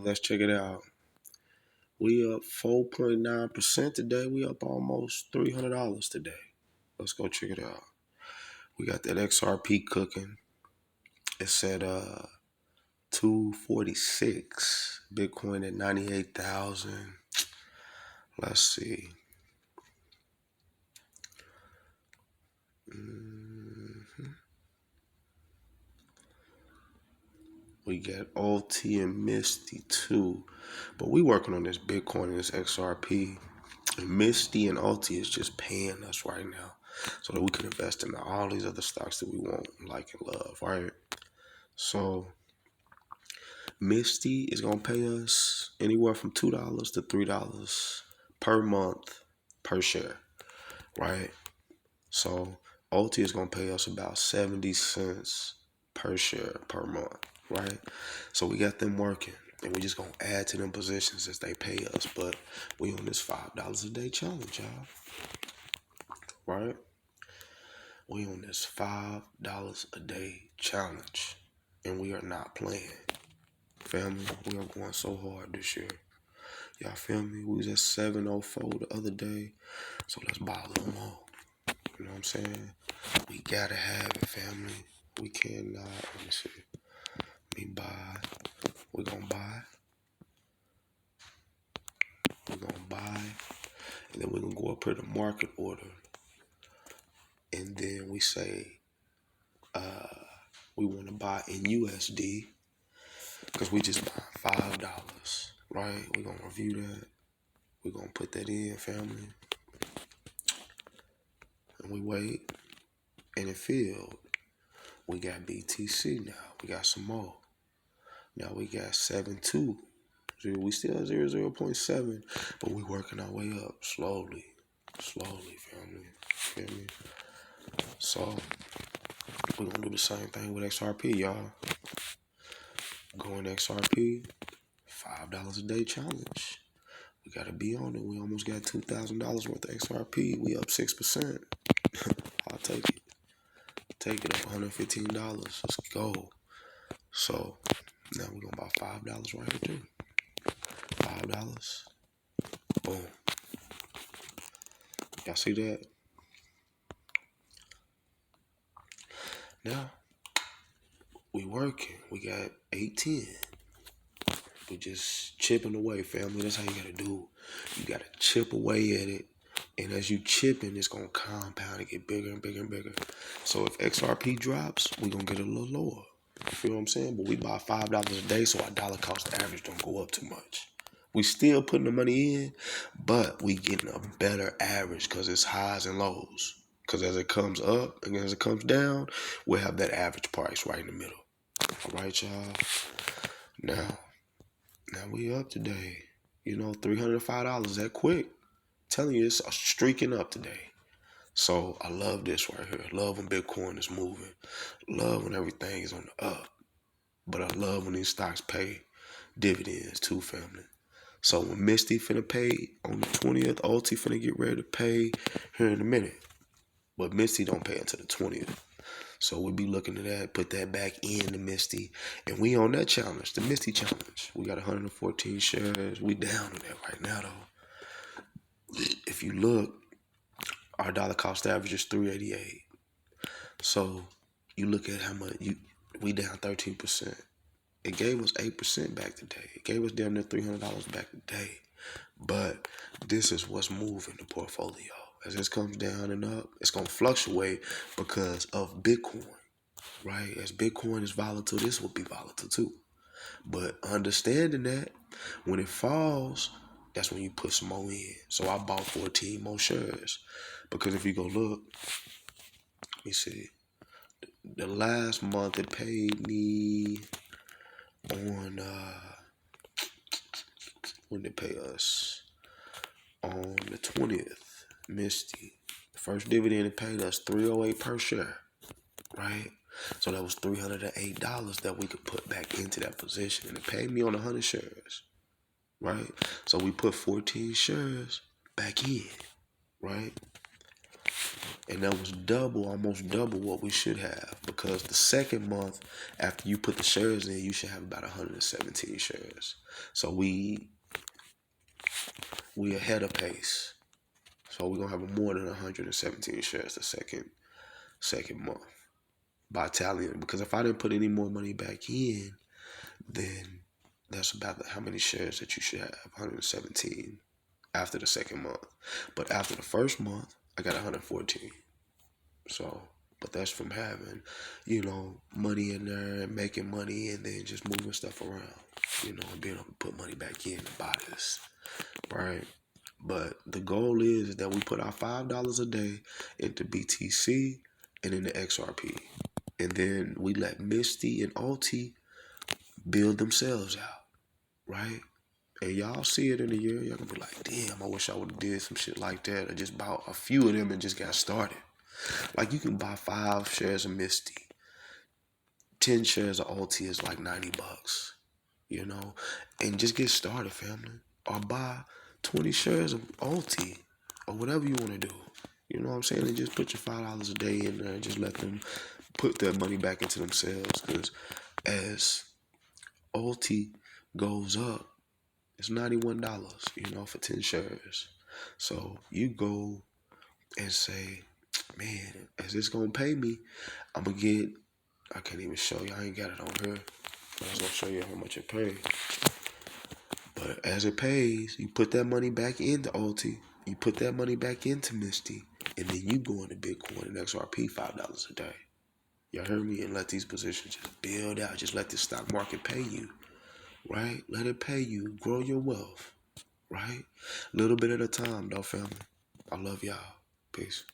Let's check it out. We up 4.9% today. We up almost $300 today. Let's go check it out. We got that XRP cooking. It's at 246. Bitcoin at 98,000. Let's see. We got OT and Misty too. But we working on this Bitcoin and this XRP. And Misty and OT is just paying us right now so that we can invest in all these other stocks that we want, like, and love, right? So Misty is gonna pay us anywhere from $2 to $3 per month per share, right? So OT is gonna pay us about 70 cents per share per month, right? So we got them working, and we just gonna add to them positions as they pay us. But we on this $5 a day challenge, y'all, right? We on this $5 a day challenge, and we are not playing. Family, we are going so hard this year. Y'all feel me? We was at 704 the other day, so let's buy a little more. You know what I'm saying? We gotta have it, family. We cannot. Let me see. We buy. We're gonna buy. We're gonna buy, and then we're gonna go up here to market order, and then we say we want to buy in USD because we just buying $5, right? We're gonna review that. We're gonna put that in, family, and we wait, and it filled. We got BTC now. We got some more. Now we got 7.2. We still at 0.7, but we working our way up slowly, family. Feel me? So we're gonna do the same thing with XRP, y'all. Going XRP, $5 a day challenge. We gotta be on it. We almost got $2,000 worth of XRP. We up 6%. I'll take it. Take it up $115. Let's go. So now we're gonna buy $5 right here too. $5. Boom. Y'all see that? Now we working. We got 18. We just chipping away, family. That's how you gotta do. You gotta chip away at it. And as you chipping, it's gonna compound and get bigger and bigger and bigger. So if XRP drops, we gonna get a little lower. You feel what I'm saying? But we buy $5 a day, so our dollar cost average don't go up too much. We still putting the money in, but we getting a better average because it's highs and lows. Because as it comes up and as it comes down, we'll have that average price right in the middle. All right, y'all. Now we up today. You know, $305. That quick. Telling you, it's streaking up today. So I love this right here. I love when Bitcoin is moving. Love when everything is on the up. But I love when these stocks pay dividends too, family. So when Misty finna pay on the 20th, OT finna get ready to pay here in a minute. But Misty don't pay until the 20th. So we'll be looking at that, put that back in the Misty. And we on that challenge, the Misty challenge. We got 114 shares. We down to that right now, though. If you look, our dollar cost average is 388. So you look at how much we down 13%. It gave us 8% back today. It gave us damn near $300 back today. But this is what's moving the portfolio. As this comes down and up, it's gonna fluctuate because of Bitcoin, right? As Bitcoin is volatile, this will be volatile too. But understanding that when it falls, that's when you put some more in. So I bought 14 more shares because if you go look, let me see. The last month it paid me on when they pay us on the 20th, Misty. The first dividend it paid us $308 per share, right? So that was $308 that we could put back into that position, and it paid me on 100 shares, right? So we put 14 shares back in, right? And that was double, almost double what we should have, because the second month after you put the shares in, you should have about 117 shares. So we ahead of pace. So we're gonna have more than 117 shares the second month by tallying. Because if I didn't put any more money back in, then that's about how many shares that you should have, 117 after the second month. But after the first month, I got 114. So, but that's from having, money in there and making money and then just moving stuff around, and being able to put money back in to buy this, right? But the goal is that we put our $5 a day into BTC and into XRP. And then we let Misty and Alti build themselves out, right? And y'all see it in a year, y'all gonna be like, damn, I wish I would have did some shit like that. I just bought a few of them and just got started. Like, you can buy 5 shares of Misty. 10 shares of Alti is like $90, and just get started, family. Or buy 20 shares of Alti or whatever you want to do. You know what I'm saying? And just put your $5 a day in there and just let them put that money back into themselves. Because as Alti goes up, it's $91, for 10 shares. So you go and say, man, is this going to pay me? I'm going to get, I can't even show you. I ain't got it on here. I was going to show you how much it pays. But as it pays, you put that money back into Alti. You put that money back into Misty. And then you go into Bitcoin and XRP $5 a day. Y'all heard me? And let these positions just build out. Just let the stock market pay you. Right? Let it pay you. Grow your wealth. Right? Little bit at a time, though, family. I love y'all. Peace.